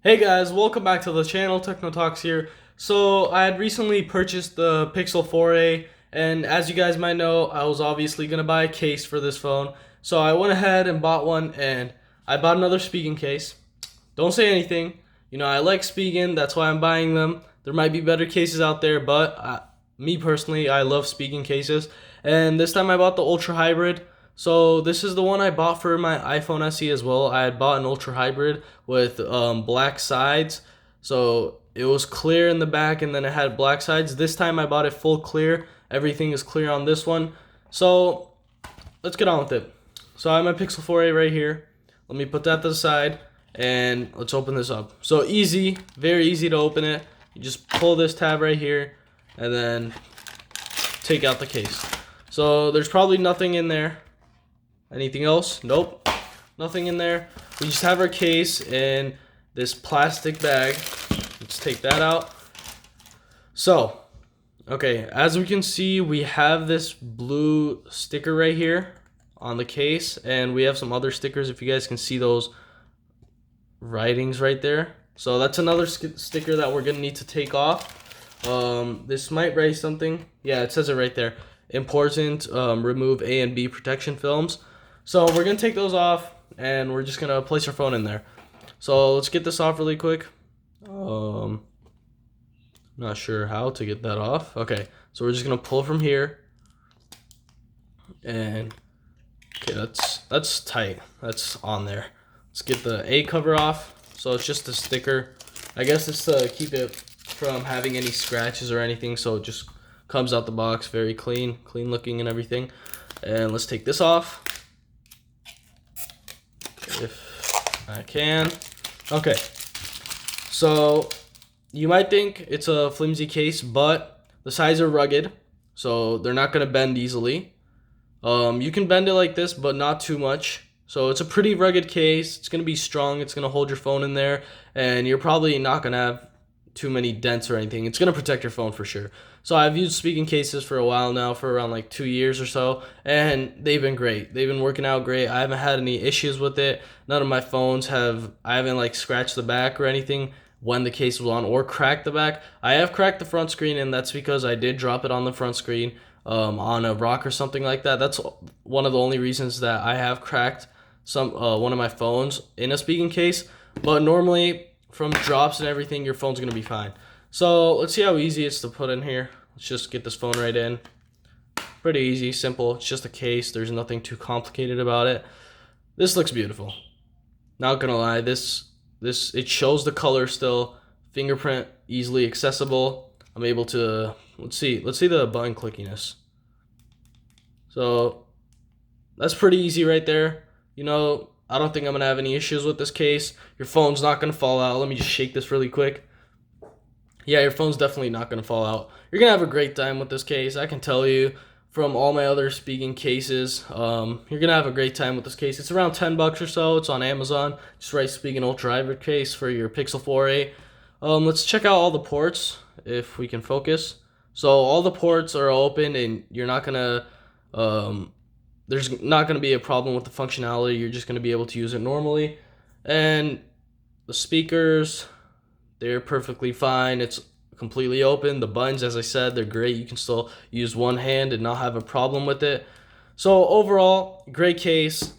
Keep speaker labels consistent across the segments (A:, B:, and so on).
A: Hey guys, welcome back to the channel. Techno Talks here. So I had recently purchased the Pixel 4a, and as you guys might know, I was obviously gonna buy a case for this phone. So I went ahead and bought one, and I bought another Spigen case. Don't say anything. You know, I like Spigen, that's why I'm buying them. There might be better cases out there, but me personally, I love Spigen cases. And this time I bought the Ultra Hybrid. So this is the one I bought for my iPhone SE as well. I had bought an Ultra Hybrid with black sides. So it was clear in the back and then it had black sides. This time I bought it full clear. Everything is clear on this one. So let's get on with it. So I have my Pixel 4a right here. Let me put that to the side and let's open this up. So easy, very easy to open it. You just pull this tab right here and then take out the case. So there's probably nothing in there. Anything else? Nope, nothing in there. We just have our case in this plastic bag. Let's take that out. So, okay, as we can see, we have this blue sticker right here on the case, and we have some other stickers if you guys can see those writings right there. So that's another sticker that we're gonna need to take off. This might write something. Yeah, it says it right there. Important, remove A and B protection films. So we're gonna take those off and we're just gonna place our phone in there. So let's get this off really quick. Not sure how to get that off. Okay, so we're just gonna pull from here. And okay, that's tight. That's on there. Let's get the A cover off. So it's just a sticker. I guess it's to keep it from having any scratches or anything. So it just comes out the box very clean looking and everything. And let's take this off. If I can. Okay, so you might think it's a flimsy case, but the sides are rugged, so they're not gonna bend easily. You can bend it like this, but not too much. So it's a pretty rugged case. It's gonna be strong. It's gonna hold your phone in there, and you're probably not gonna have too many dents or anything. It's gonna protect your phone for sure. So I've used Spigen cases for a while now, for around like 2 years or so, and they've been great. They've been working out great. I haven't had any issues with it. None of my phones have. I haven't like scratched the back or anything when the case was on, or cracked the back. I have cracked the front screen, and that's because I did drop it on the front screen on a rock or something like that. That's one of the only reasons that I have cracked one of my phones in a Spigen case. But normally, from drops and everything, your phone's gonna be fine. So let's see how easy it's to put in here. Let's just get this phone right in. Pretty easy, simple. It's just a case. There's nothing too complicated about it. This looks beautiful. Not gonna lie, this it shows the color still. Fingerprint easily accessible. I'm able to let's see the button clickiness. So that's pretty easy right there. You know, I don't think I'm gonna have any issues with this case. Your phone's not gonna fall out. Let me just shake this really quick. Yeah, your phone's definitely not gonna fall out. You're gonna have a great time with this case. I can tell you from all my other Spigen cases. You're gonna have a great time with this case. It's around $10 or so. It's on Amazon. Just write Spigen Ultra Hybrid case for your Pixel 4a. Let's check out all the ports if we can focus. So all the ports are open, and you're not gonna there's not gonna be a problem with the functionality. You're just gonna be able to use it normally. And the speakers, they're perfectly fine. It's completely open. The buttons, as I said, they're great. You can still use one hand and not have a problem with it. So overall, great case.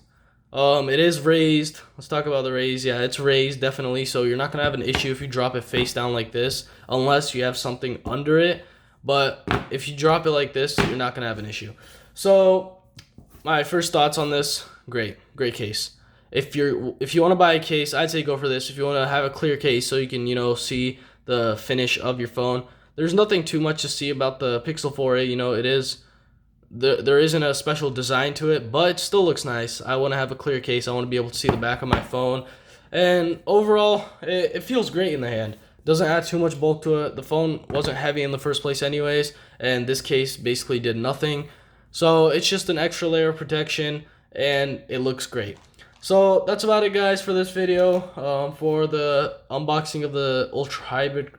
A: It is raised. Let's talk about the raise. Yeah, it's raised definitely. So you're not gonna have an issue if you drop it face down like this, unless you have something under it. But if you drop it like this, you're not gonna have an issue. So my first thoughts on this: great case. If you want to buy a case, I'd say go for this. If you want to have a clear case so you can, you know, see the finish of your phone. There's nothing too much to see about the Pixel 4a. You know, there isn't a special design to it, but it still looks nice. I want to have a clear case. I want to be able to see the back of my phone. And overall, it feels great in the hand. Doesn't add too much bulk to it. The phone wasn't heavy in the first place anyways, and this case basically did nothing. So it's just an extra layer of protection, and it looks great. So that's about it, guys, for this video, for the unboxing of the Ultra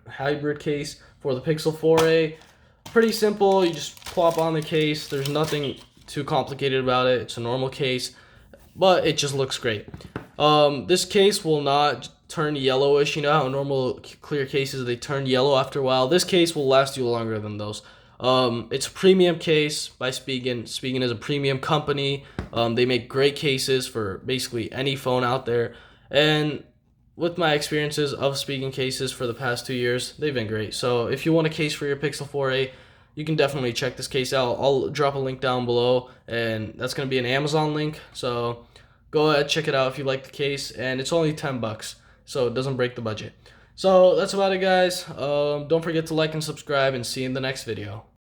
A: Hybrid case for the Pixel 4a. Pretty simple. You just plop on the case. There's nothing too complicated about it. It's a normal case, but it just looks great. This case will not turn yellowish. You know how normal clear cases, they turn yellow after a while. This case will last you longer than those. It's a premium case by Spigen. Spigen is a premium company. They make great cases for basically any phone out there. And with my experiences of Spigen cases for the past 2 years, they've been great. So if you want a case for your Pixel 4a, you can definitely check this case out. I'll drop a link down below, and that's going to be an Amazon link. So go ahead, check it out if you like the case, and it's only $10, so it doesn't break the budget. So that's about it, guys. Don't forget to like and subscribe, and see you in the next video.